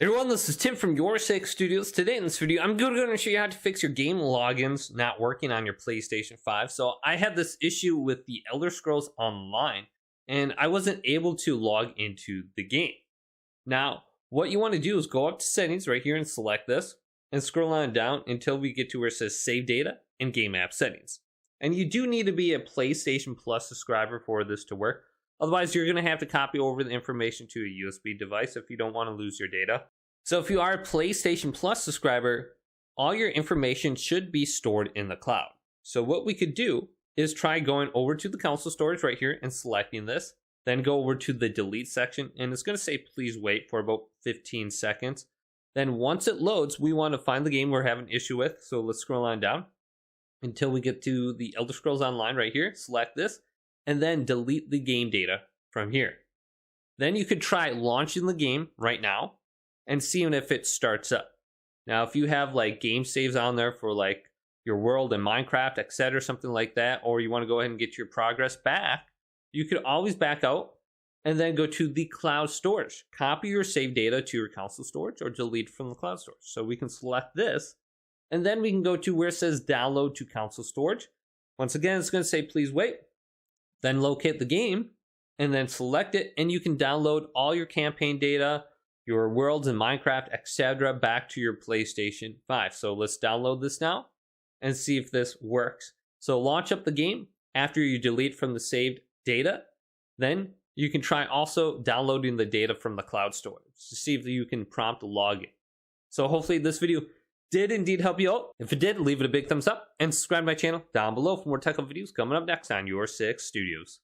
Hey everyone, this is Tim from Your Six Studios. Today in this video, I'm going to show you how to fix your game logins not working on your PlayStation 5. So I had this issue with the Elder Scrolls Online, and I wasn't able to log into the game. Now, what you want to do is go up to settings right here and select this, and scroll on down until we get to where it says Save Data and Game App Settings. And you do need to be a PlayStation Plus subscriber for this to work. Otherwise, you're going to have to copy over the information to a USB device if you don't want to lose your data. So if you are a PlayStation Plus subscriber, all your information should be stored in the cloud. So what we could do is try going over to the console storage right here and selecting this. Then go over to the delete section, and it's going to say please wait for about 15 seconds. Then once it loads, we want to find the game we're having an issue with. So let's scroll on down until we get to the Elder Scrolls Online right here. Select this, and then delete the game data from here. Then you could try launching the game right now and seeing if it starts up. Now, if you have like game saves on there for like your world in Minecraft, etc., something like that, or you want to go ahead and get your progress back, you could always back out and then go to the cloud storage. Copy your save data to your console storage or delete from the cloud storage. So we can select this, and then we can go to where it says download to console storage. Once again, it's going to say please wait. Then locate the game and then select it, and you can download all your campaign data, your worlds in Minecraft, etc. back to your PlayStation 5. So let's download this now and see if this works. So launch up the game after you delete from the saved data. Then you can try also downloading the data from the cloud storage to see if you can prompt login. So hopefully this video did indeed help you out. If it did, leave it a big thumbs up and subscribe to my channel down below for more technical videos coming up next on Your Six Studios.